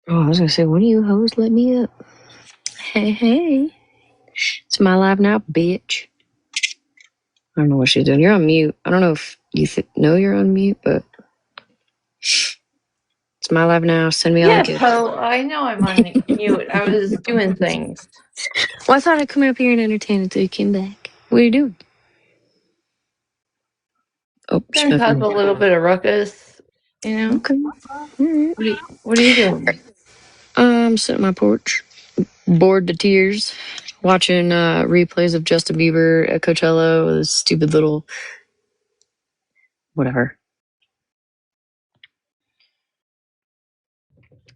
Oh, I was gonna say, when you hoes let me up? Hey. It's my live now, bitch. I don't know what she's doing. You're on mute. I don't know if you know you're on mute, but it's my live now. Send me all the Yes, gifts. so I know I'm on mute. I was doing things. Well, I thought I'd come up here and entertain until you came back. What are you doing? Oh, she Gonna left cause me. a little bit of ruckus, you know. Okay. All right. What are you doing? I'm sitting on my porch, bored to tears, watching replays of Justin Bieber at Coachella with his stupid little whatever.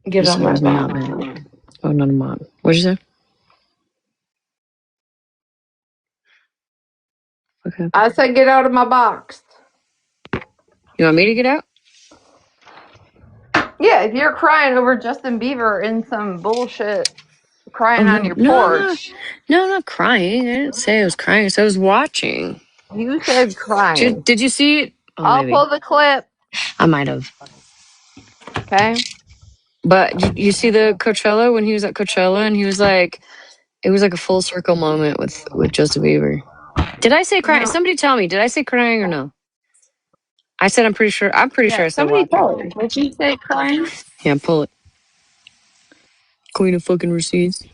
Get Just on so I my was not box. mad. Oh, not a mom. What'd you say? Okay. I said get out of my box. You want me to get out? Yeah, if you're crying over Justin Bieber in some bullshit crying Oh on no, your no, I'm not. porch. No, I'm not crying. I didn't say I was crying. So I was watching. You said crying. Did you see it? Oh, I'll maybe pull the clip. I might have. Okay. But you see the Coachella when he was at Coachella and he was like, it was like a full circle moment with Justin Bieber. Did I say crying? No. Somebody tell me. Did I say crying or no? I said I'm pretty sure. I'm pretty sure Yeah, I said somebody watching. tell her. Did you say crying? Yeah, pull it. Queen of fucking receipts.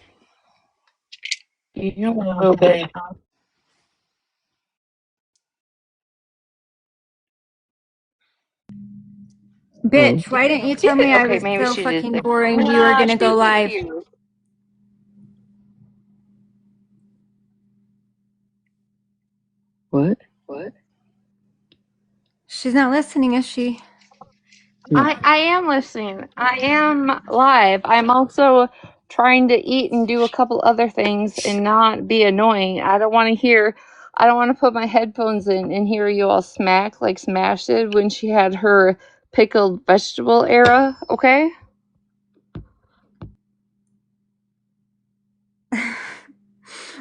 You know a little bit. Oh, Bitch, why didn't you tell me I Okay, was maybe so she did. fucking boring you were gonna go live? what? She's not listening, is she? No. I am listening. I am live. I'm also trying to eat and do a couple other things and not be annoying. I don't want to put my headphones in and hear you all smack like Smash did when she had her pickled vegetable era, okay?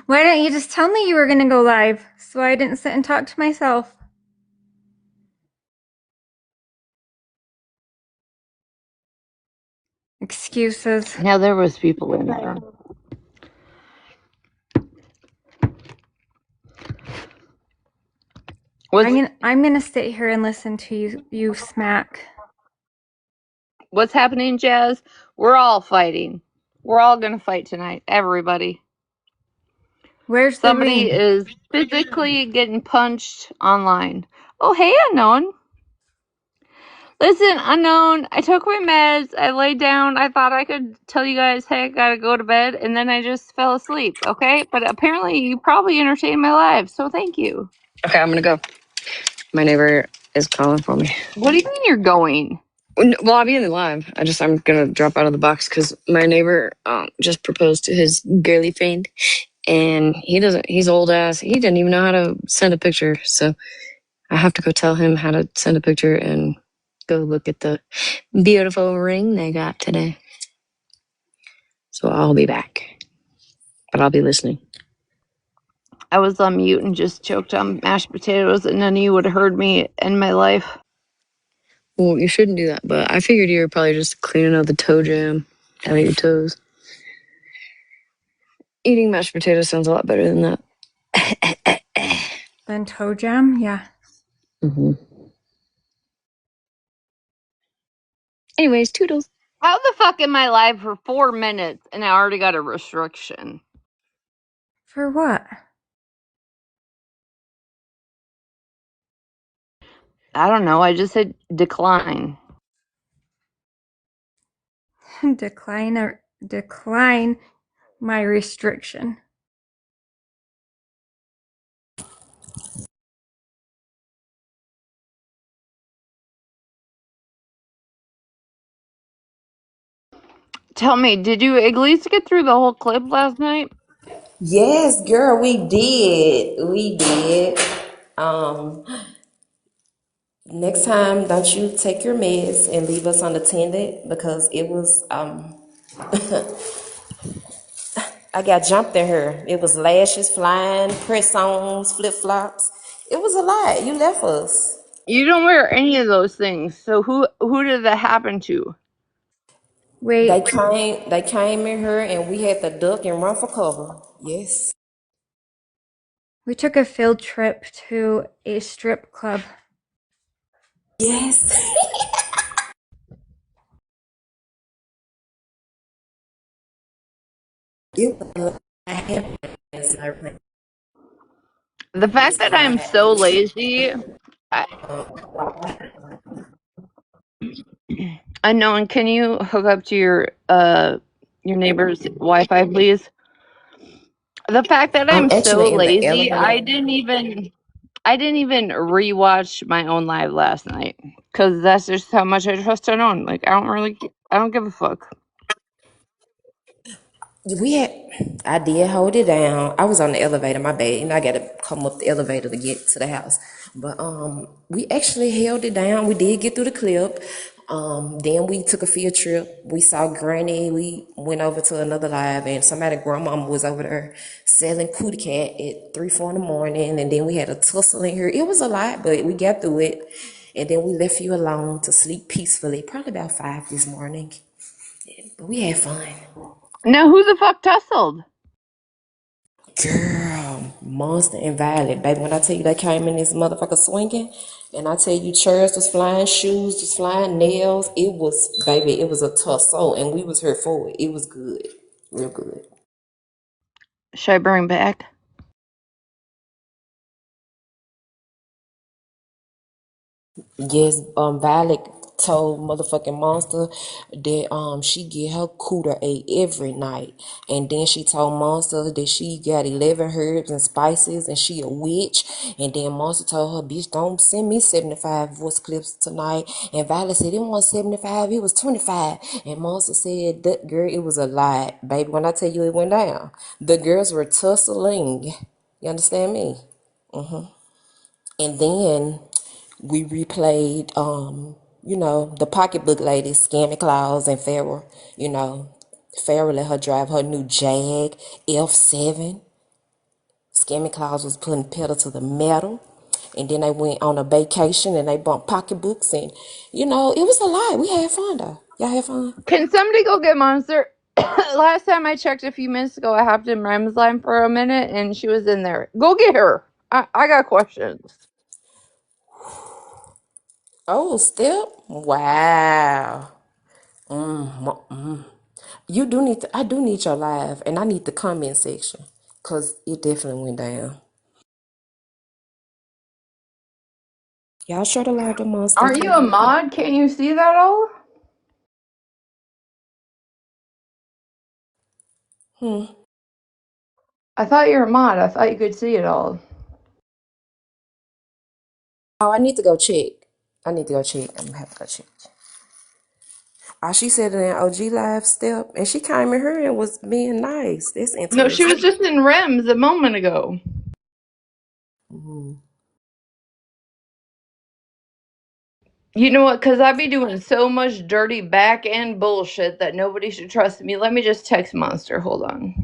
Why don't you just tell me you were gonna go live so I didn't sit and talk to myself? Excuses. Yeah, there was people in there. I'm gonna sit here and listen to you smack. What's happening, Jazz? We're all fighting. We're all gonna fight tonight. Everybody. Where's the Somebody ring? is physically getting punched online. Oh, hey, Unknown. Listen, Unknown, I took my meds. I laid down. I thought I could tell you guys, hey, I gotta go to bed. And then I just fell asleep, okay? But apparently you probably entertained my life. So thank you. Okay, I'm gonna go. My neighbor is calling for me. What do you mean you're going? Well, I'll be in the live. I'm gonna drop out of the box because my neighbor just proposed to his girly friend, and he's old ass. He didn't even know how to send a picture, so I have to go tell him how to send a picture and go look at the beautiful ring they got today. So I'll be back, but I'll be listening. I was on mute and just choked on mashed potatoes, and none of you would have heard me end my life. Well, you shouldn't do that, but I figured you were probably just cleaning out the toe jam out of your toes. Eating mashed potatoes sounds a lot better than that. Then toe jam? Yeah. Mm-hmm. Anyways, toodles. How the fuck am I live for 4 minutes and I already got a restriction? For what? I don't know. I just said decline. Decline my restriction. Tell me, did you at least get through the whole clip last night? Yes, girl, we did. We did. Um, Next time, don't you take your meds and leave us unattended because it was I got jumped in here. It was lashes flying, press-ons, flip-flops. It was a lot. You left us. You don't wear any of those things. So who did that happen to? Wait, They came in here and we had to duck and run for cover. Yes. we took a field trip to a strip club. Yes. It was a happiness. The fact that I'm so lazy, I, unknown, can you hook up to your neighbor's Wi-Fi, please? The fact that I'm I'm so actually in the lazy, elevator. I didn't even rewatch my own live last night because that's just how much I trust unknown. Like I don't give a fuck. We had, I did hold it down. I was on the elevator, my bad, and I got to come up the elevator to get to the house. But we actually held it down. We did get through the clip. Then we took a field trip. We saw Granny. We went over to another live, and somebody grandmama was over there selling cootie cat at 3, 4 in the morning. And then we had a tussle in here. It was a lot, but we got through it. And then we left you alone to sleep peacefully. Probably about 5 this morning. But we had fun. Now who the fuck tussled? Girl, Monster and Violet, baby. When I tell you they came in this motherfucker swinging, and I tell you chairs was flying, shoes was flying, nails. It was, baby, it was a tussle, and we was here for it. It was good, real good. Should I bring back? Yes, Violet told motherfucking Monster that she get her cooter ate every night, and then she told Monster that she got 11 herbs and spices, and she a witch. And then Monster told her, "Bitch, don't send me 75 voice clips tonight." And Violet said it wasn't 75, it was 25. And Monster said, "That girl, it was a lie, baby. When I tell you it went down, the girls were tussling. You understand me?" And then we replayed, the pocketbook ladies, Scammy Claus and Farrah. Farrah let her drive her new Jag F7. Scammy Claus was putting pedal to the metal. And then they went on a vacation and they bought pocketbooks. And, it was a lot. We had fun, though. Y'all had fun? Can somebody go get Monster? Last time I checked a few minutes ago, I hopped in Rem's line for a minute and she was in there. Go get her. I got questions. Oh, Step? Wow. I do need your live, and I need the comment section, because it definitely went down. Y'all sure to live the monster Aren't you a too. mod? Can't you see that all? I thought you were a mod. I thought you could see it all. Oh, I need to go check. I'm gonna have to go check. She said in an OG live Step, and she came in here and was being nice. That's No, she was interesting. just in Rems a moment ago. You know what? Because I be doing so much dirty back end bullshit that nobody should trust me. Let me just text Monster. Hold on.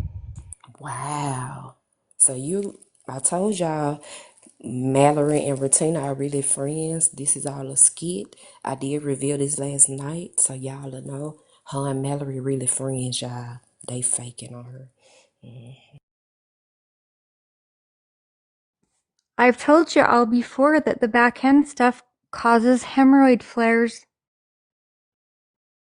Wow. So I told y'all, Mallory and Retina are really friends. This is all a skit. I did reveal this last night, so y'all will know. Her and Mallory really friends, y'all. They faking on her. I've told you all before that the back end stuff causes hemorrhoid flares.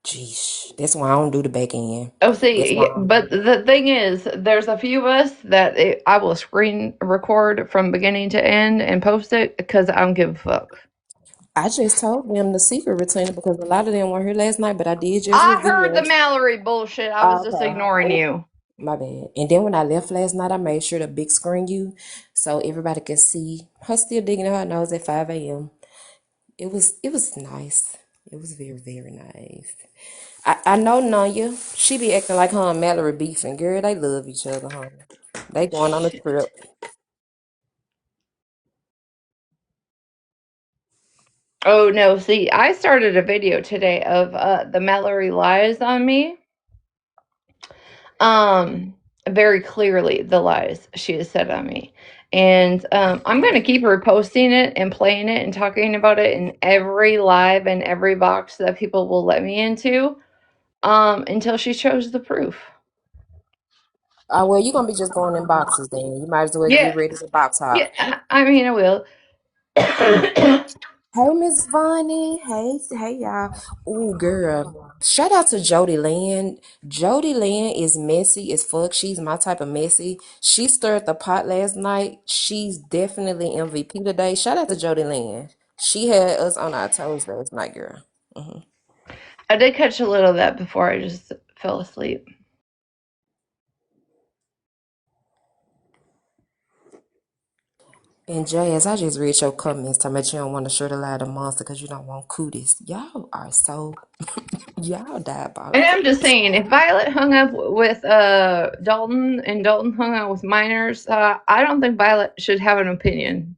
Jeez, that's why I don't do the back end. Oh, That's see, why yeah, I don't do but it. the thing is, there's a few of us that I will screen record from beginning to end and post it because I don't give a fuck. I just told them the secret retainer because a lot of them weren't here last night, but I did just I heard reveal. the Mallory bullshit. I was just ignoring Okay. you. My bad. And then when I left last night, I made sure to big screen you so everybody could see her still digging in her nose at 5 a.m. It was nice. It was very, very nice. I know Nanya. She be acting like her and Mallory beefing. Girl, they love each other, huh? They going on a trip. Oh no, see, I started a video today of the Mallory lies on me. Um, very clearly the lies she has said on me. And I'm gonna keep reposting it and playing it and talking about it in every live and every box that people will let me into. until she shows the proof. Well, you're gonna be just going in boxes then. You might as well get Yeah, ready to box hop. yeah. I mean, I will. Hey, Miss Vonnie. Hey, y'all. Ooh, girl. Shout out to Jody Lynn. Jody Lynn is messy as fuck. She's my type of messy. She stirred the pot last night. She's definitely MVP today. Shout out to Jody Lynn. She had us on our toes last night, girl. I did catch a little of that before I just fell asleep. And Jazz, I just read your comments talking about you don't want to shirt allow the monster because you don't want cooties. Y'all are so y'all And diabolical. I'm just saying, if Violet hung up with Dalton and Dalton hung out with minors, I don't think Violet should have an opinion.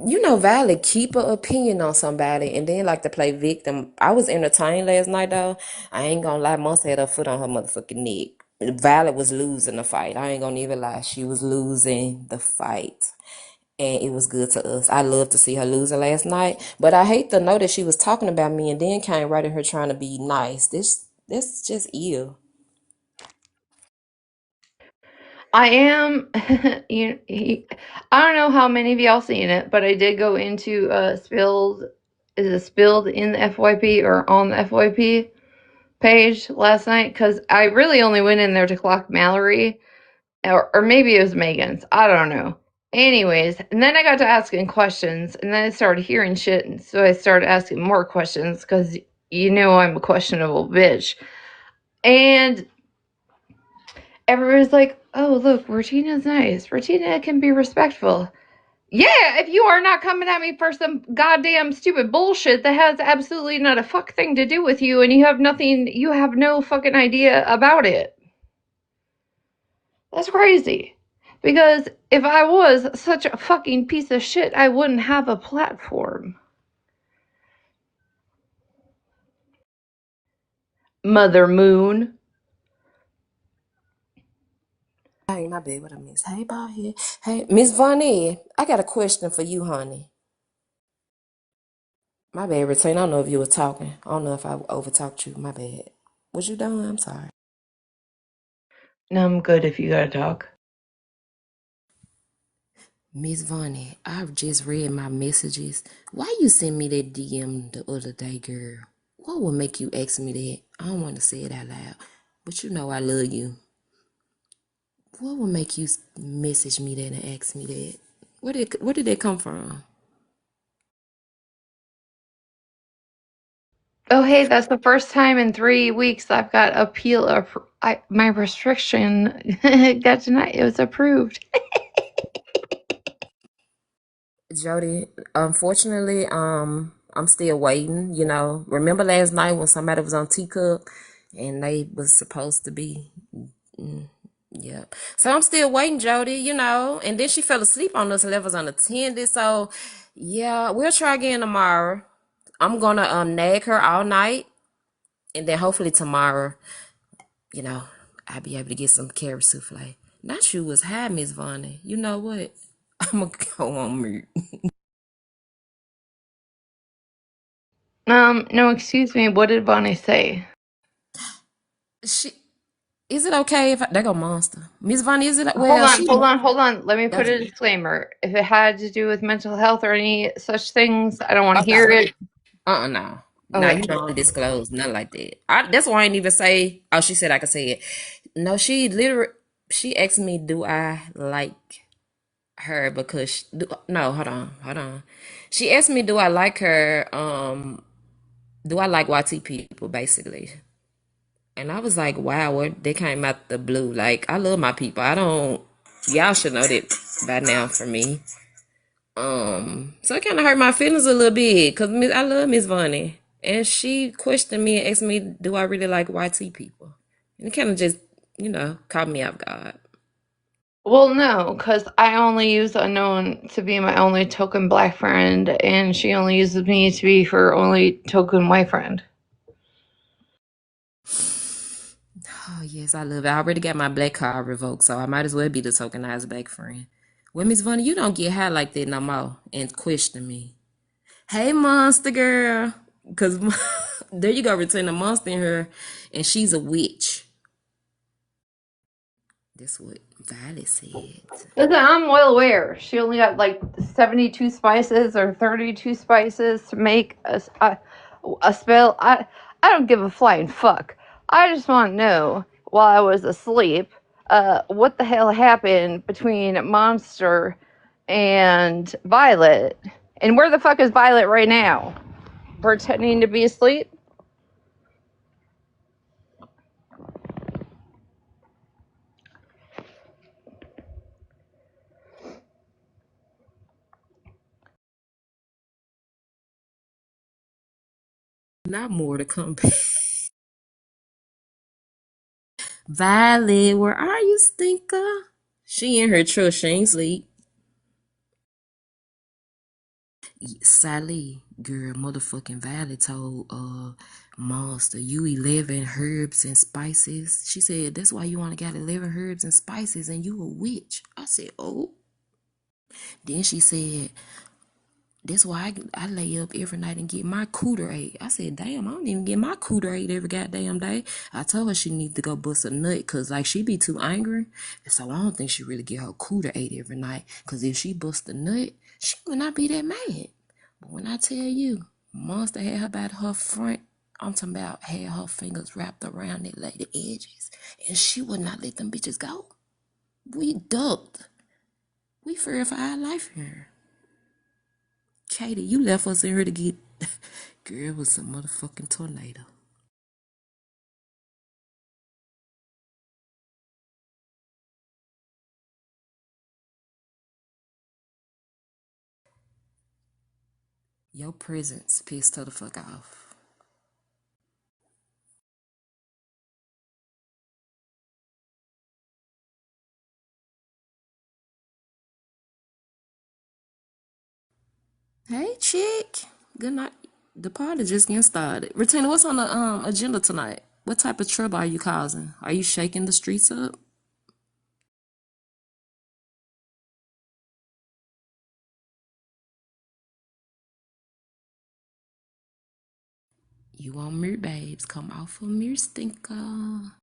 You know, Violet keep an opinion on somebody and then like to play victim. I was entertained last night though. I ain't gonna lie, Monster had her foot on her motherfucking neck. Violet was losing the fight. I ain't gonna even lie. She was losing the fight. And it was good to us. I love to see her losing last night. But I hate to know that she was talking about me and then came right in her trying to be nice. This just ill. I am, I don't know how many of y'all seen it, but I did go into spilled. Is it spilled in the FYP or on the FYP page last night? Because I really only went in there to clock Mallory, or maybe it was Megan's. I don't know. Anyways, and then I got to asking questions, and then I started hearing shit, and so I started asking more questions because you know I'm a questionable bitch. And everybody's like, "Oh, look, Retina's nice. Retina can be respectful." Yeah, if you are not coming at me for some goddamn stupid bullshit that has absolutely not a fuck thing to do with you, and you have no fucking idea about it. That's crazy. Because if I was such a fucking piece of shit, I wouldn't have a platform. Mother Moon. Hey, my bad, what I miss? Hey, ball here. Hey, Miss Vonnie, I got a question for you, honey. My bad, Retain. I don't know if you were talking. I don't know if I overtalked you. My bad. Was you done? I'm sorry. No, I'm good if you gotta talk. Miss Vonnie, I've just read my messages. Why you send me that DM the other day, girl? What would make you ask me that? I don't want to say it out loud, but you know I love you. What would make you message me that and ask me that? Where did that come from? Oh, hey, that's the first time in 3 weeks I've got my restriction got denied. It was approved. Jody, unfortunately, I'm still waiting. You know, remember last night when somebody was on Teacup and they was supposed to be, yeah. So I'm still waiting, Jody. You know, and then she fell asleep on us and left us unattended. So, yeah, we'll try again tomorrow. I'm gonna nag her all night, and then hopefully tomorrow, you know, I'll be able to get some carrot souffle. Not you was high, Miss Vonnie. You know what? I'm gonna go on mute. No, excuse me. What did Bonnie say? She is it okay if there go monster? Miss Vonnie, is it Hold well on, she hold on, hold on. Let me put a okay. disclaimer. If it had to do with mental health or any such things, I don't want to Okay. hear it. No. No, Okay. you don't disclose, nothing like that. That's why I ain't even say she said I could say it. No, she asked me, do I like her because no, hold on. She asked me, do I like her? Do I like YT people basically? And I was like, wow, what they came out the blue. Like, I love my people. I don't y'all should know that by now for me. So it kind of hurt my feelings a little bit because I love Miss Vonnie. And she questioned me and asked me, do I really like YT people? And it kind of just, caught me off guard. Well, no, because I only use Unknown to be my only token black friend, and she only uses me to be her only token white friend. Oh, yes, I love it. I already got my black card revoked, so I might as well be the tokenized black friend. Well, Miss Vonnie, you don't get high like that no more and question me. Hey, monster girl. Because There you go, Retina Monster in her, and she's a witch. That's what Violet said. Listen, I'm well aware. She only got like 72 spices or 32 spices to make a spell. I don't give a flying fuck. I just want to know while I was asleep, what the hell happened between Monster and Violet, and where the fuck is Violet right now? Pretending to be asleep? Not more to come. Violet, where are you, stinker? She in her truck. She ain't sleep. Sally, girl, motherfucking Violet told Monster, you 11 herbs and spices. She said, that's why you only got 11 herbs and spices and you a witch. I said, oh. Then she said, that's why I lay up every night and get my cooter ate. I said, damn, I don't even get my cooter ate every goddamn day. I told her she need to go bust a nut because, like, she be too angry. So I don't think she really get her cooter ate every night because if she bust a nut, she would not be that mad. But when I tell you, Monster had her by her front, I'm talking about had her fingers wrapped around that lady edges, and she would not let them bitches go. We ducked. We feared for our life here. Katie, you left us in here to get. Girl, it was a motherfucking tornado. Your presence pissed her the fuck off. Hey, chick. Good night. The party just getting started. Retina, what's on the agenda tonight? What type of trouble are you causing? Are you shaking the streets up? You want mirror babes? Come off of mirror stinker.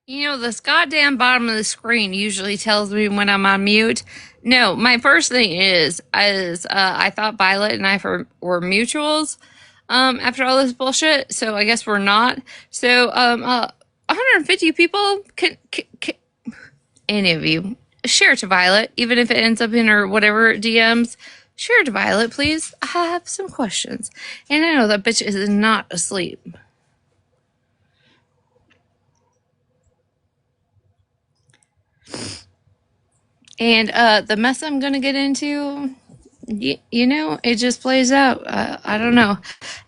You know, this goddamn bottom of the screen usually tells me when I'm on mute. No, my first thing is I thought Violet and I were mutuals after all this bullshit, so I guess we're not. So 150 people can any of you share it to Violet, even if it ends up in her whatever DMs. Share it to Violet, please. I have some questions, and I know that bitch is not asleep. And the mess I'm gonna get into, you know, it just plays out. I don't know.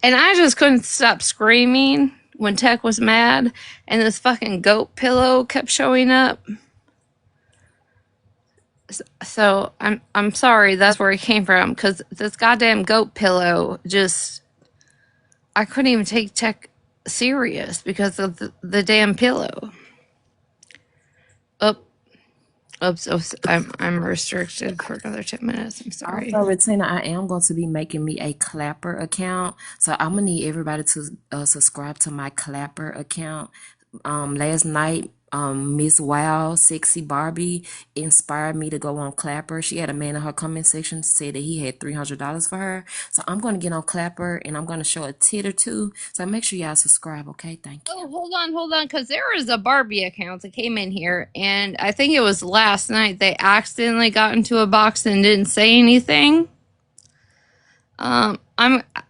And I just couldn't stop screaming when Tech was mad and this fucking goat pillow kept showing up. So I'm sorry that's where it came from, because this goddamn goat pillow just, I couldn't even take Tech serious because of the damn pillow. Oh, oops, oops, I'm restricted for another 10 minutes. I'm sorry. Also, Retina, I am going to be making me a Clapper account. So I'm gonna need everybody to subscribe to my Clapper account. Last night, Miss Wow, Sexy Barbie inspired me to go on Clapper. She had a man in her comment section say that he had $300 for her. So I'm gonna get on Clapper and I'm gonna show a tit or two. So make sure y'all subscribe, okay? Thank you. Oh, hold on, because there was a Barbie account that came in here, and I think it was last night they accidentally got into a box and didn't say anything. I'll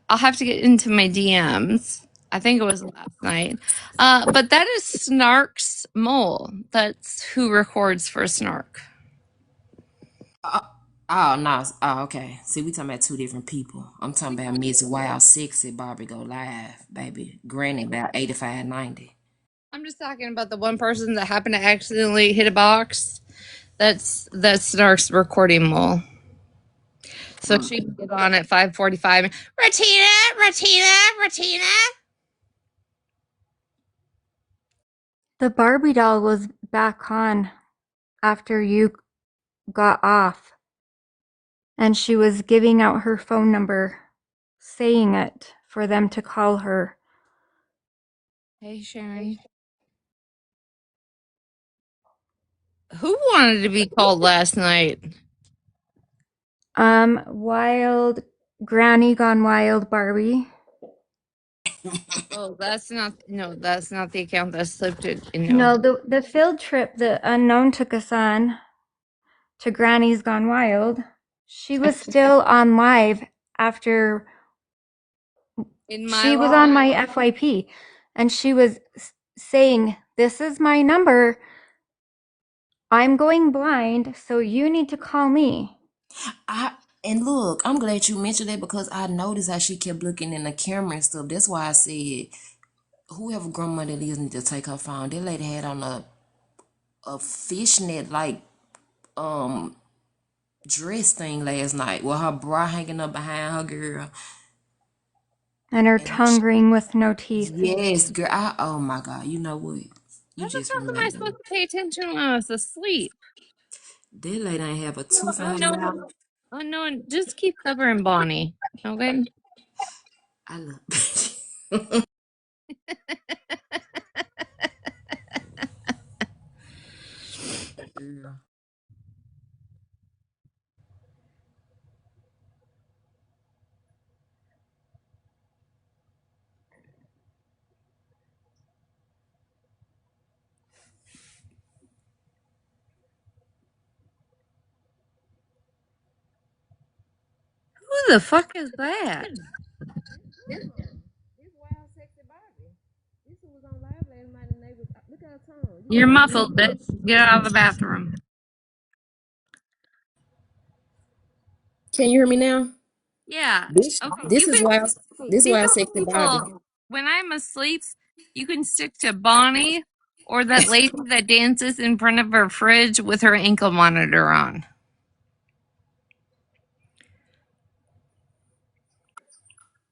have to get into my DMs. I think it was last night. But that is Snark's mole. That's who records for Snark. Oh no! Oh, okay. See, we talking about two different people. I'm talking about Miss Wow, Sexy Barbie go live, baby. Granny about 85, 90. I'm just talking about the one person that happened to accidentally hit a box. That's Snark's recording mole. So she can get on at 5:45. Retina. The Barbie doll was back on after you got off and she was giving out her phone number, saying it for them to call her. Hey, Sharon. Who wanted to be called last night? Wild Granny Gone Wild Barbie. Oh, that's not the account that slipped it. No, the field trip that Unknown took us on to Granny's Gone Wild, she was still on live after she was on my FYP, and she was saying, "This is my number. I'm going blind, so you need to call me." And look, I'm glad you mentioned that because I noticed how she kept looking in the camera and stuff. That's why I said, whoever grandma that is need to take her phone. That lady had on a fishnet like dress thing last night with her bra hanging up behind her, girl. And her And tongue ring with no teeth. yes, girl. Oh my God. You know what? You How the just fuck am I ruined supposed them. to pay attention when I was asleep? That lady ain't have a tooth in her Unknown, mouth. unknown. Just keep covering Bonnie, okay? I love girl. Who the fuck is that? This wild sexy Barbie. This was on live last night and they was look at her tongue. You You're can't even muffled, bitch. Get out of the bathroom. Can you hear me now? Yeah. This Okay. this is wild. This See wild how sexy Barbie. people, when I'm asleep, you can stick to Bonnie or that lady that dances in front of her fridge with her ankle monitor on.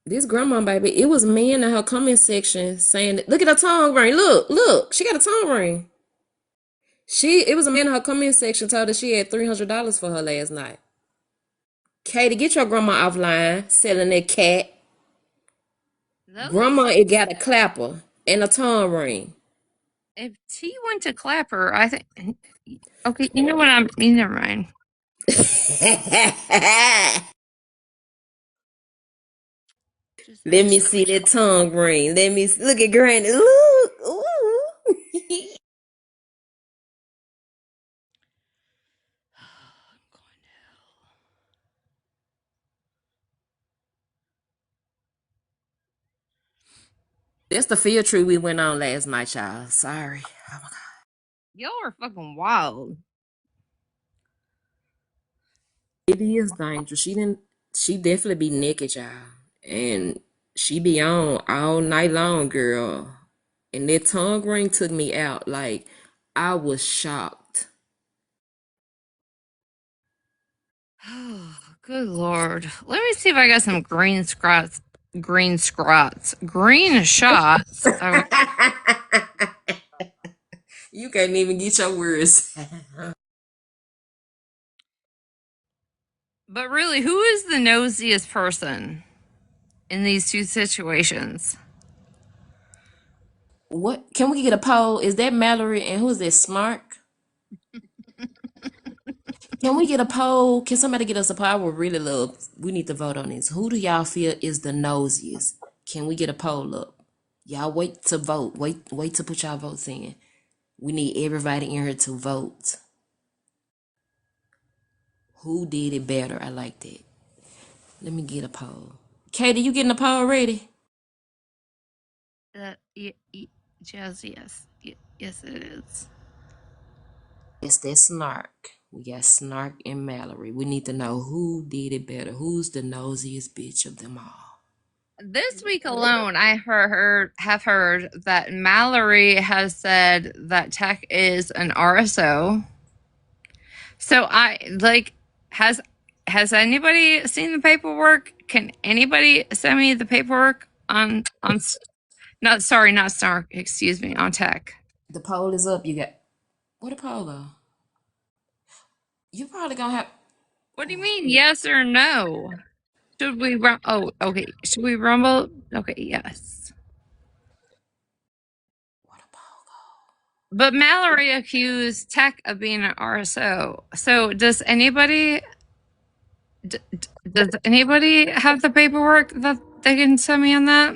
This grandma baby, it was men in her comment section saying, "Look at her tongue ring. Look, she got a tongue ring." It was a man in her comment section told her she had $300 for her last night. Katie, get your grandma offline selling that cat. Those, Grandma, it got a clapper and a tongue ring. if T went to Clapper, I think. Okay, you know what? Never mind. Just Let me see that tongue ring. Let me look at Granny. Look, ooh. That's the field trip we went on last night, y'all. Sorry. Oh my God. y'all are fucking wild. It is dangerous. She definitely be naked, y'all. And she be on all night long, girl. And that tongue ring took me out. Like, I was shocked. Oh, good lord. Let me see if I got some green scrots. Green scrots. Green shots. You can't even get your words. But really, who is the nosiest person in these two situations? What can we get a poll? Is that Mallory and who's that Snark? Can we get a poll? Can somebody get us a poll? I would really love. We need to vote on this. Who do y'all feel is the nosiest? Can we get a poll up? Y'all wait to vote. Wait to put y'all votes in. We need everybody in here to vote. Who did it better? I like that. Let me get a poll. Katie, you getting a poll ready? Jazz, yes. Yes, it is. It's that Snark. We got Snark and Mallory. We need to know who did it better. Who's the nosiest bitch of them all? This week alone, I have heard that Mallory has said that Tech is an RSO. So I like has anybody seen the paperwork? Can anybody send me the paperwork on not sorry, not Snark, excuse me, on Tech? The poll is up. You got what a poll though? You probably gonna have. What do you mean, yes or no? Should we oh, okay. Should we rumble? Okay, yes. What about? But Mallory accused Tech of being an RSO. So does anybody have the paperwork that they can send me on that?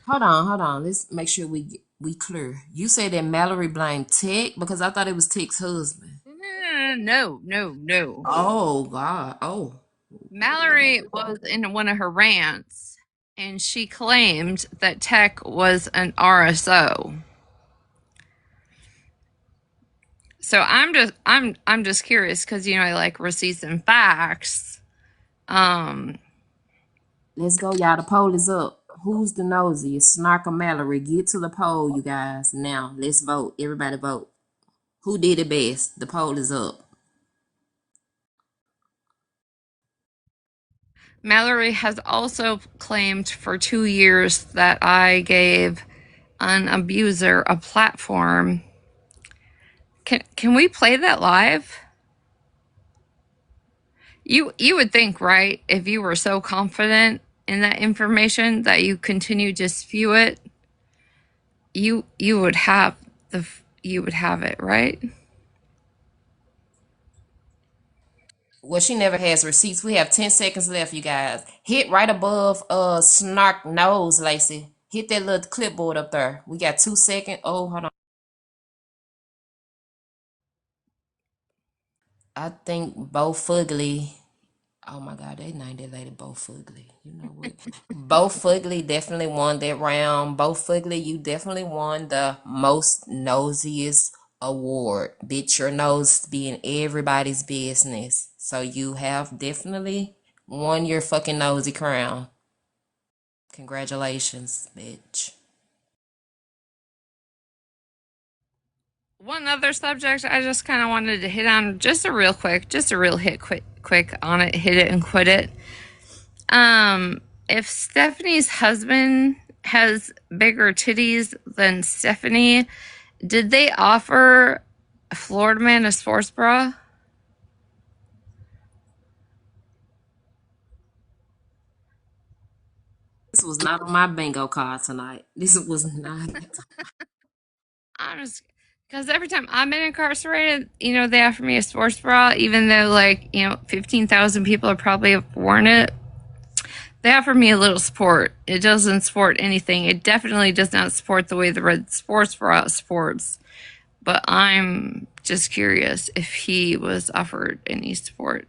Hold on. Let's make sure we clear. You said that Mallory blamed Tech because I thought it was Tech's husband. No. Oh God. Oh. Mallory was in one of her rants, and she claimed that Tech was an RSO. So I'm just curious because I like receipts and facts. Let's go, y'all. The poll is up. Who's the nosiest? Snark or Mallory? Get to the poll, you guys. Now, let's vote. Everybody vote. Who did it best? The poll is up. Mallory has also claimed for 2 years that I gave an abuser a platform. Can we play that live? You would think, right, if you were so confident in that information that you continue to spew it, you would have it, right? Well, she never has receipts. We have 10 seconds left, you guys. Hit right above Snark nose, Lacey. Hit that little clipboard up there. We got 2 seconds. Oh, hold on. I think Bo Fugly. Oh my God, they named that lady Bo Fugly. You know what? Bo Fugly definitely won that round. Bo Fugly, you definitely won the most nosiest award. Bitch, your nose be in everybody's business. So you have definitely won your fucking nosy crown. Congratulations, bitch. One other subject I just kind of wanted to hit on, just a real hit quick on it, hit it and quit it. If Stephanie's husband has bigger titties than Stephanie, did they offer Florida Man a sports bra? This was not on my bingo card tonight. This was not. I'm just because every time I'm been incarcerated, they offer me a sports bra, even though 15,000 people are probably worn it. They offer me a little support. It doesn't support anything. It definitely does not support the way the red sports bra sports. But I'm just curious if he was offered any support.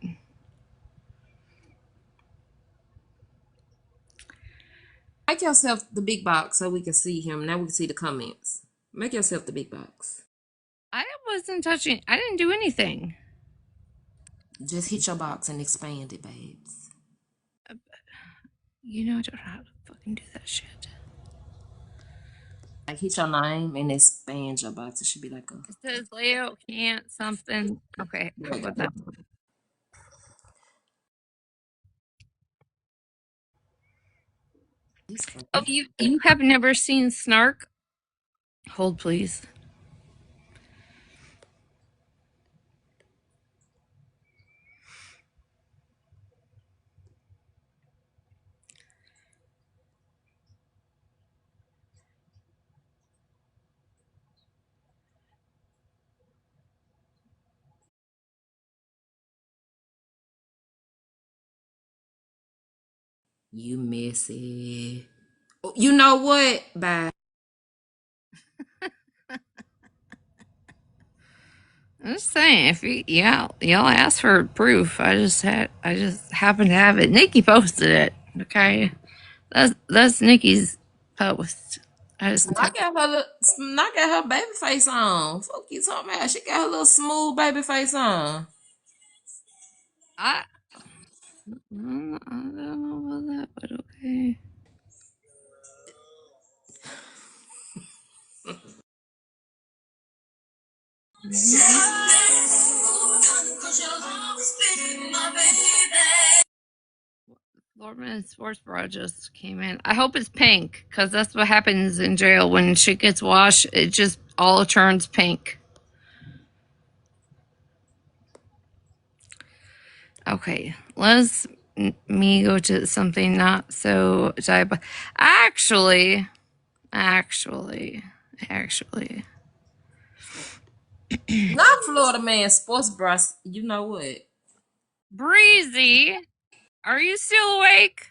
Make yourself the big box so we can see him. Now we can see the comments. Make yourself the big box. I wasn't touching. I didn't do anything. Just hit your box and expand it, babes. I don't know how to fucking do that shit. Like hit your name and expand your box. It should be like a. It says layout can't something. Okay, how about that? Oh, you have never seen Snark? Hold, please. You messy. You know what? Bye. I'm just saying, if y'all asked for proof, I just happened to have it. Nikki posted it. Okay, that's Nikki's post. I just Knock got her baby face on. Fuck you talking about? She got her little smooth baby face on. I don't know about that, but okay. Lordman Sports Bra just came in. I hope it's pink, because that's what happens in jail when shit gets washed. It just all turns pink. Okay, let's me go to something not so diabolical. Actually. Not Florida man, sports bras. You know what? Breezy, are you still awake?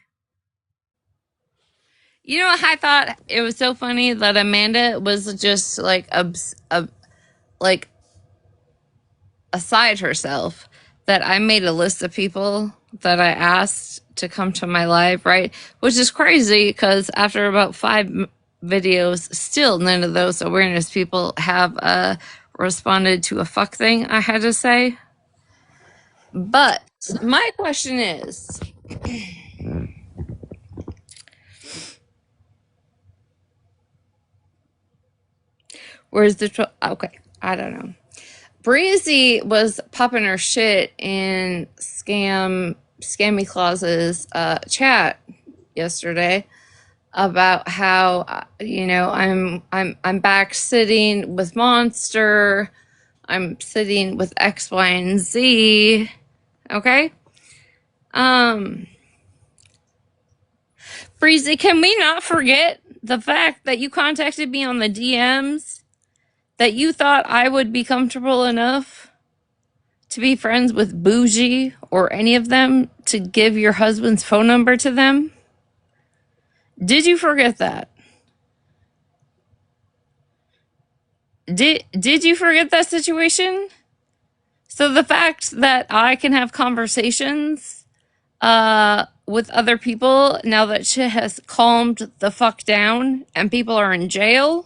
You know, I thought it was so funny that Amanda was just like like aside herself, that I made a list of people that I asked to come to my live, right? Which is crazy because after about 5 videos, still none of those awareness people have responded to a fuck thing I had to say. But my question is, where's the okay? I don't know. Breezy was popping her shit in Scammy Claus's chat yesterday about how I'm back sitting with Monster. I'm sitting with X, Y, and Z. Okay. Breezy, can we not forget the fact that you contacted me on the DMs that you thought I would be comfortable enough to be friends with Bougie or any of them to give your husband's phone number to them? Did you forget that? Did you forget that situation? So the fact that I can have conversations with other people now that shit has calmed the fuck down and people are in jail,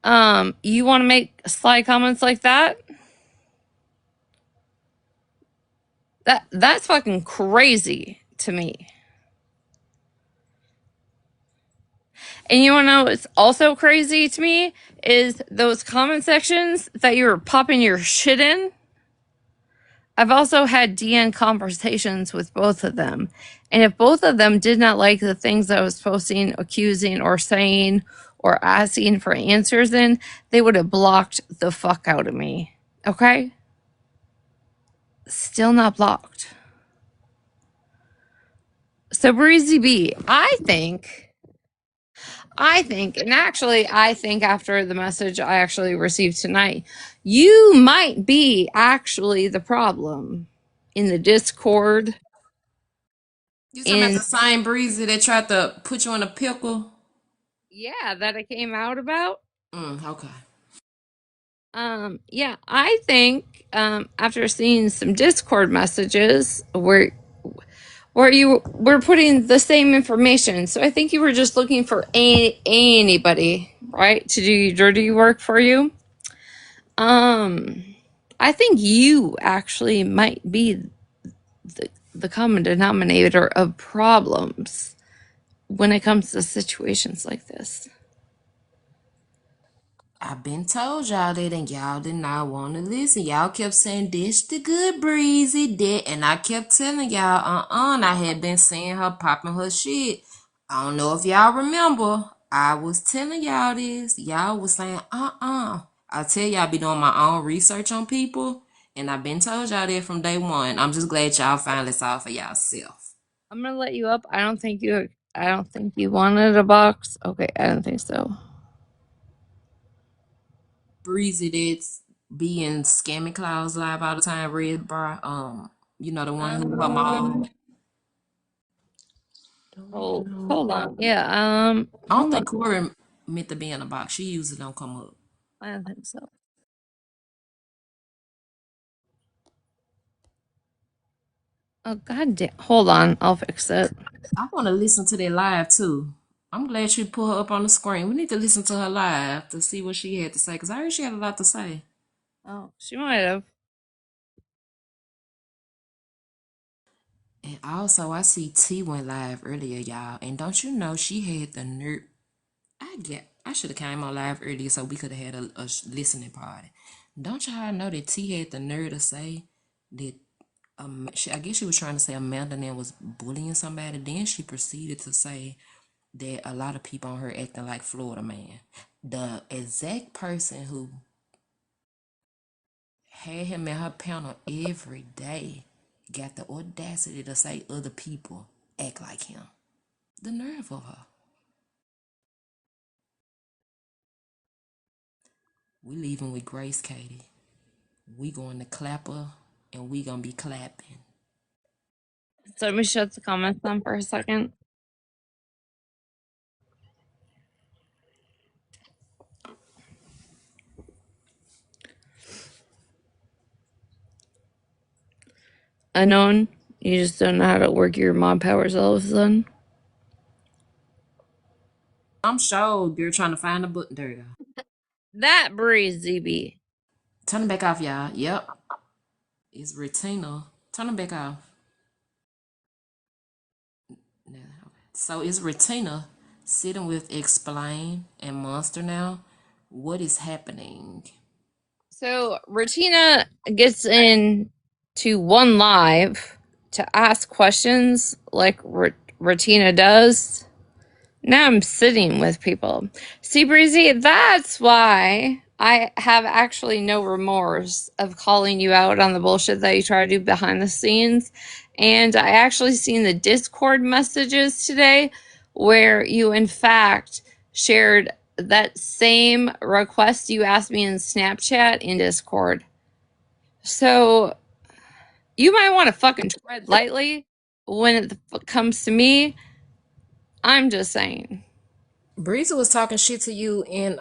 you want to make sly comments like that? That's fucking crazy to me. And you want to know what's also crazy to me is those comment sections that you were popping your shit in. I've also had DN conversations with both of them. And if both of them did not like the things I was posting, accusing, or saying, or asking for answers in, they would have blocked the fuck out of me. Okay? Still not blocked. So Breezy B, and actually, I think after the message I actually received tonight, you might be actually the problem in the Discord. You talking about In the same breezy that tried to put you in a pickle? yeah, that it came out about. Okay. Yeah, I think after seeing some Discord messages where you were putting the same information, so I think you were just looking for anybody, right, to do your dirty work for you. I think you actually might be the common denominator of problems when it comes to situations like this. I've been told y'all that and y'all did not want to listen. Y'all kept saying this the good breezy that and I kept telling y'all and I had been seeing her popping her shit. I don't know if y'all remember. I was telling y'all this. Y'all was saying I tell y'all I be doing my own research on people and I've been told y'all that from day one. I'm just glad y'all finally saw for y'allself. I'm gonna let you up. I don't think you wanted a box. Okay, I don't think so. Breezy that's being Scammy Clouds live all the time, Red Bar. You know the one who her mom. Hold on. Yeah, I don't hold on. think Corey meant to be in a box. She usually don't come up. I don't think so. Oh god damn. Hold on, I'll fix it. I want to listen to that live too. I'm glad she put her up on the screen. We need to listen to her live to see what she had to say because I heard she had a lot to say. Oh, she might have. And also, I see T went live earlier, y'all. And don't you know she had the nerve? I should have came on live earlier so we could have had a listening party. Don't y'all know that T had the nerve to say that I guess she was trying to say Amanda then was bullying somebody. Then she proceeded to say that a lot of people on her acting like Florida man. The exact person who had him in her panel every day got the audacity to say other people act like him. The nerve of her. We leaving with Grace, Katie. We going to clap her, and we gonna be clapping. So let me shut the comments down for a second. Unknown, you just don't know how to work your mod powers all of a sudden. I'm sure you're trying to find a button. There you go. That breeze, ZB. Turn it back off, y'all. Yep. It's Retina. Turn it back off. So it's Retina sitting with Explain and Monster now. What is happening? So Retina gets in to one live to ask questions like Retina does. Now I'm sitting with people. See, Breezy, that's why I have actually no remorse of calling you out on the bullshit that you try to do behind the scenes. And I actually seen the Discord messages today where you, in fact, shared that same request you asked me in Snapchat in Discord. So you might want to fucking tread lightly when it comes to me. I'm just saying. Breezy was talking shit to you in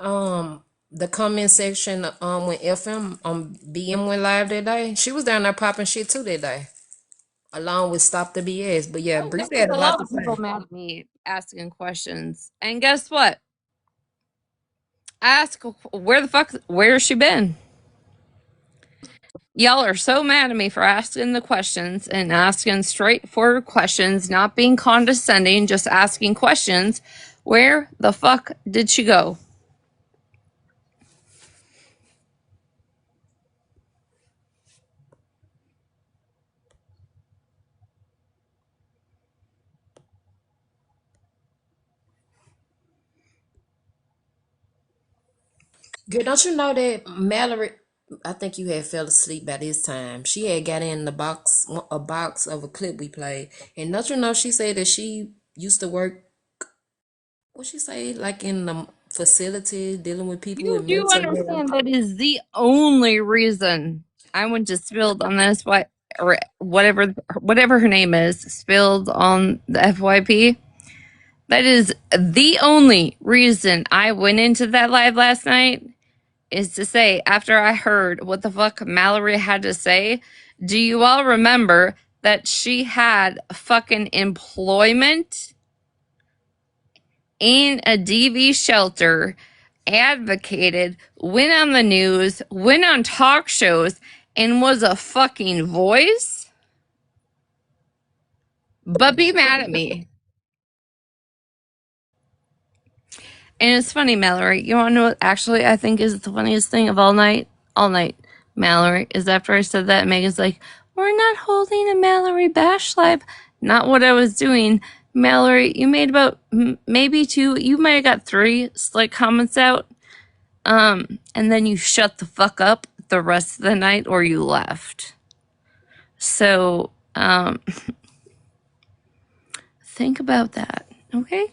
the comment section when FM on BM went live that day. She was down there popping shit too that day, along with Stop the BS. But yeah, Oh, there Breezy was had a a lot lot to of people say. mad at me asking questions. And guess what? I asked, where's she been? Y'all are so mad at me for asking the questions and asking straightforward questions, not being condescending, just asking questions. Where the fuck did she go? Girl, don't you know that Mallory? I think you had fell asleep by this time. She had got in a box of a clip we played, and don't you know she said that she used to work. What she say? Like in the facility dealing with people You with do mental health. understand that is the only reason I went to spilled on this, or whatever her name is, spilled on the FYP. That is the only reason I went into that live last night, is to say, after I heard what the fuck Mallory had to say, do you all remember that she had fucking employment in a DV shelter, advocated, went on the news, went on talk shows, and was a fucking voice? But be mad at me. And it's funny, Mallory. You want to know what actually I think is the funniest thing of all night? All night, Mallory, is after I said that, Megan's like, we're not holding a Mallory Bash Live. Not what I was doing. Mallory, you made about maybe two, you might have got three slight comments out. And then you shut the fuck up the rest of the night or you left. So, think about that, okay?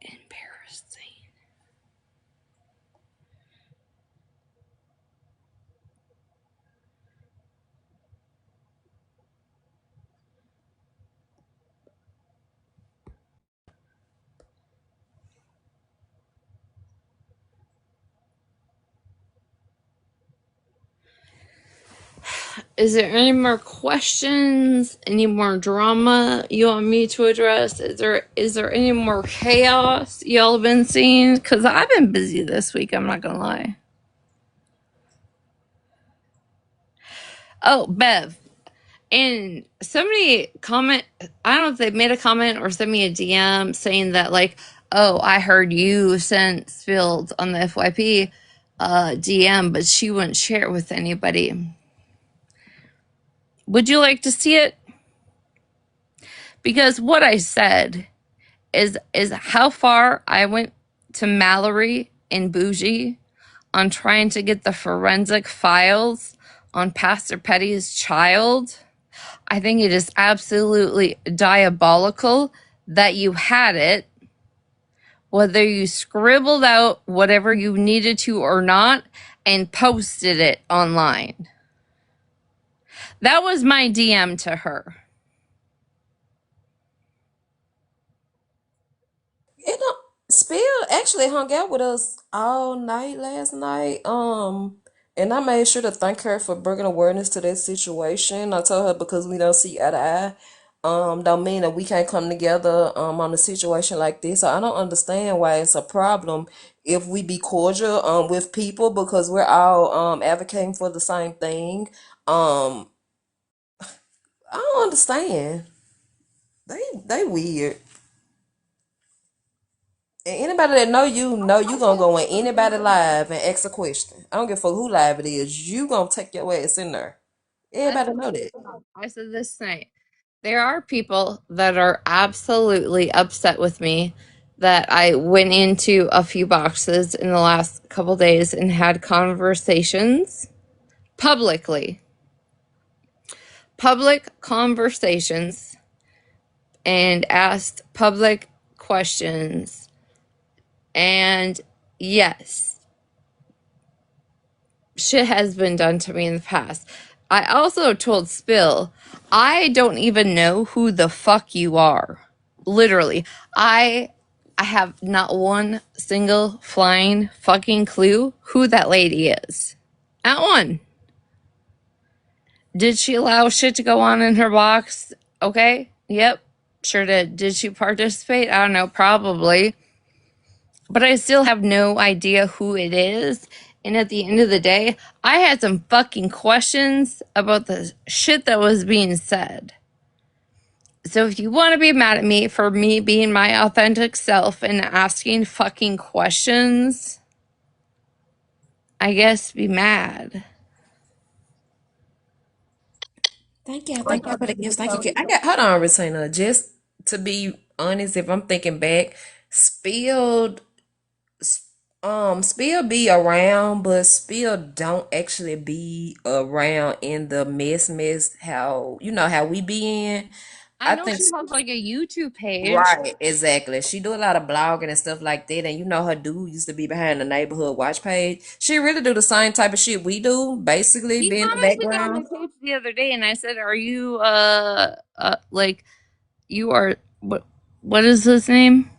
Embarrassing. Is there any more questions? Any more drama you want me to address? Is there any more chaos y'all have been seeing? Because I've been busy this week, I'm not gonna lie. Oh, Bev. And somebody comment, I don't know if they made a comment or sent me a DM saying that, like, oh, I heard you sent spilled on the FYP DM, but she wouldn't share it with anybody. Would you like to see it? Because what I said is how far I went to Mallory and Bougie on trying to get the forensic files on Pastor Petty's child. I think it is absolutely diabolical that you had it, whether you scribbled out whatever you needed to or not, and posted it online. That was my DM to her. You know, Spill actually hung out with us all night last night. And I made sure to thank her for bringing awareness to that situation. I told her because we don't see eye to eye, don't mean that we can't come together on a situation like this. So I don't understand why it's a problem if we be cordial with people because we're all advocating for the same thing. Um, I don't understand. They weird. And anybody that know you gonna go in anybody live and ask a question. I don't give a fuck who live it is. You gonna take your ass in there. Everybody know that. I said this night. There are people that are absolutely upset with me that I went into a few boxes in the last couple days and had conversations publicly. Public conversations and asked public questions. And yes, shit has been done to me in the past. I also told Spill, I don't even know who the fuck you are. Literally. I have not one single flying fucking clue who that lady is. Not one. Did she allow shit to go on in her box? Okay. Yep. Sure did. Did she participate? I don't know. Probably. But I still have no idea who it is. And at the end of the day, I had some fucking questions about the shit that was being said. So if you want to be mad at me for me being my authentic self and asking fucking questions, I guess be mad. Thank you. Thank you for the gifts. Thank you. I got hold on, Retina. Just to be honest, if I'm thinking back, spilled Spill be around, but Spill don't actually be around in the mess how you know how we be in. I I know think she has like a YouTube page. right, exactly. She do a lot of blogging and stuff like that, and you know her dude used to be behind the neighborhood watch page. She really do the same type of shit we do, basically He be in the commented on my background. page the other day and I said, "Are you like you are what is his name?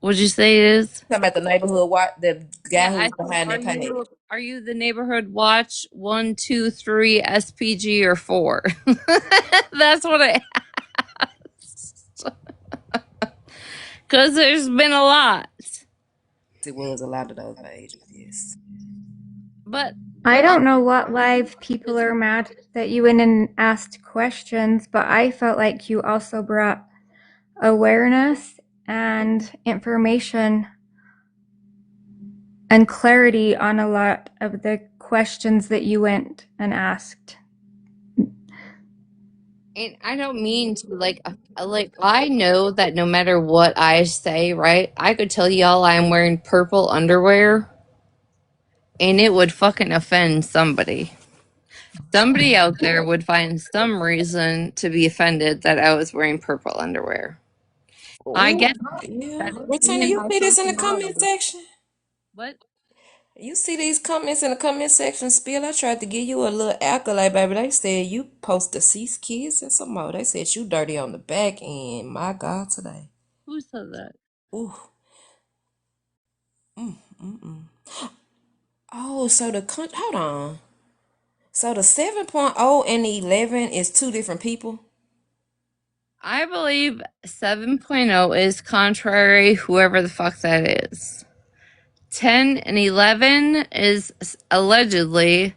What'd you say it is?" Talking about the neighborhood watch, the guy Yeah, who I was said, behind that page. are you the neighborhood watch 1, 2, 3 SPG or 4?" That's what I asked. Because there's been a lot. It was a lot of those pages, yes. But I what don't know what live people are mad that you went and asked questions, but I felt like you also brought awareness and information and clarity on a lot of the questions that you went and asked. and I don't mean to like I know that no matter what I say, right? I could tell y'all I'm wearing purple underwear and it would fucking offend somebody. Somebody out there would find some reason to be offended that I was wearing purple underwear. I Ooh, get yeah. that is me Retina, and you my see this in the comment personality. section? What? You see these comments in the comment section, Spill? I tried to give you a little accolade, baby. They said you post deceased kids and some more. They said you dirty on the back end. My God, today. Who said that? Ooh. Oh, so hold on. So the 7.0 and the 11 is two different people? I believe 7.0 is contrary, whoever the fuck that is. 10 and 11 is allegedly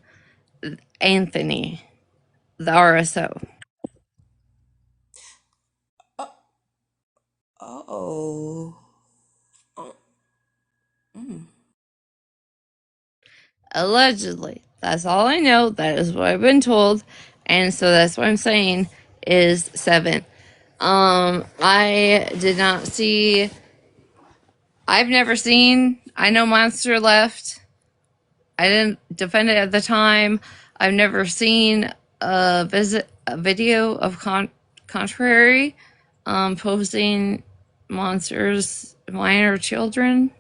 Anthony, the RSO. Oh. Allegedly. That's all I know. That is what I've been told. And so that's what I'm saying is 7. I did not see. I've never seen I know Monster left. I didn't defend it at the time. I've never seen a video of Contrary posting Monster's minor children.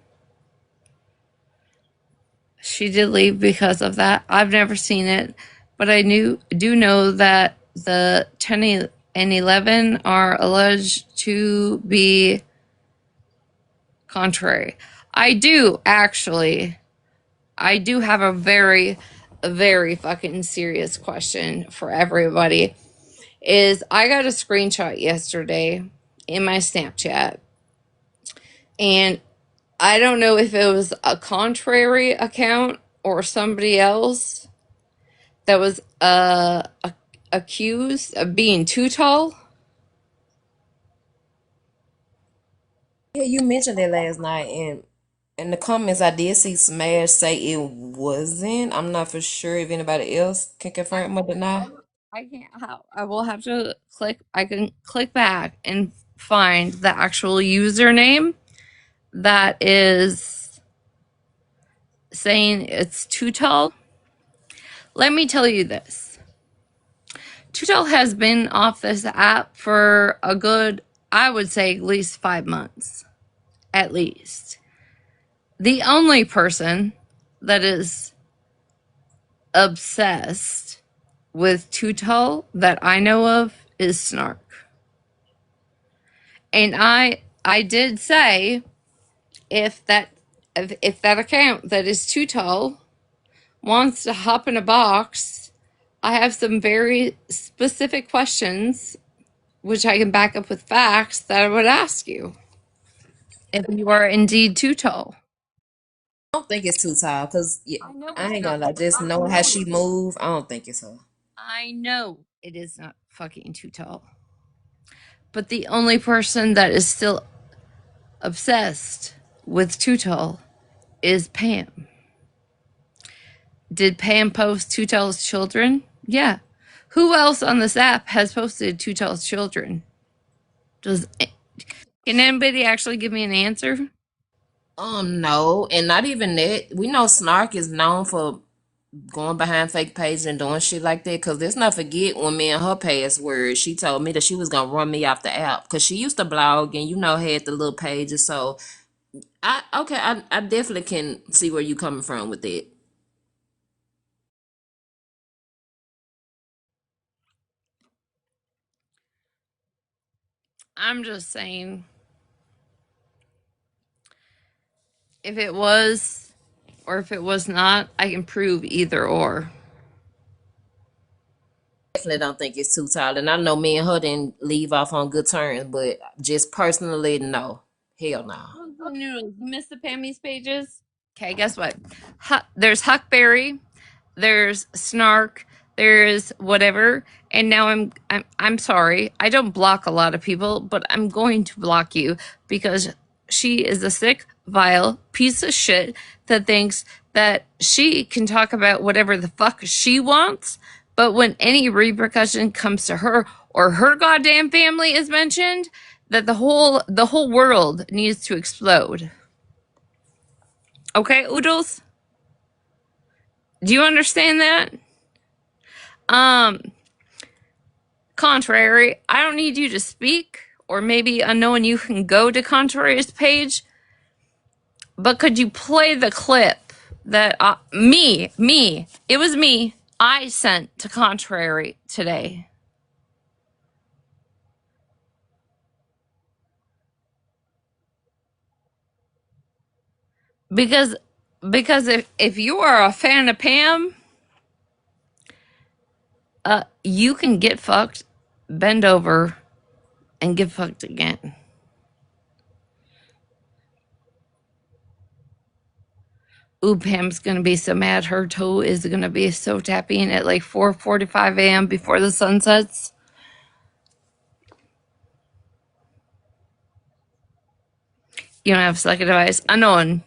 She did leave because of that. I've never seen it, but I do know that the 10 and 11 are alleged to be Contrary. I do have a very, very fucking serious question for everybody. I got a screenshot yesterday in my Snapchat, and I don't know if it was a Contrary account or somebody else that was accused of being too tall. Yeah, you mentioned it last night, and in the comments I did see Smash say it wasn't. I'm not for sure if anybody else can confirm or deny. I can't. I will have to click. I can click back and find the actual username that is saying it's too tall. Let me tell you this. Too tall has been off this app for a good, I would say, at least 5 months. At least. The only person that is obsessed with Too Tall that I know of is Snark. And I did say if that account that is Too Tall wants to hop in a box, I have some very specific questions which I can back up with facts that I would ask you if you are indeed too tall. I don't think it's too tall because I know I it's ain't not. gonna lie, just I knowing how know. she move, I don't think it's her. I know it is not fucking too tall. But the only person that is still obsessed with too tall is Pam. Did Pam post Too Tall's children? Yeah. Who else on this app has posted Too Tall's children? Can anybody actually give me an answer? No, and not even that. We know Snark is known for going behind fake pages and doing shit like that. Cause let's not forget when me and her password, she told me that she was gonna run me off the app. Cause she used to blog and had the little pages. So I definitely can see where you coming from with it. I'm just saying, if it was or if it was not, I can prove either or. Definitely don't think it's too tall. And I know me and her didn't leave off on good terms, but just personally, no. Hell no. You missed the Pammy's pages? Okay, guess what? There's Huckberry, there's Snark, there's whatever, and now I'm sorry. I don't block a lot of people, but I'm going to block you because she is a sick, vile piece of shit that thinks that she can talk about whatever the fuck she wants, but when any repercussion comes to her or her goddamn family is mentioned, that the whole world needs to explode. Okay, Oodles? Do you understand that? Um, Contrary, I don't need you to speak, or maybe unknown you can go to Contrary's page, but could you play the clip that it was me, I sent to Contrary today? Because if you are a fan of Pam, you can get fucked, bend over, and get fucked again. Ooh, Pam's gonna be so mad. Her toe is gonna be so tapping at like 4:45 a.m. before the sun sets. You don't have second advice. Unknown.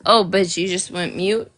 Oh, but you just went mute.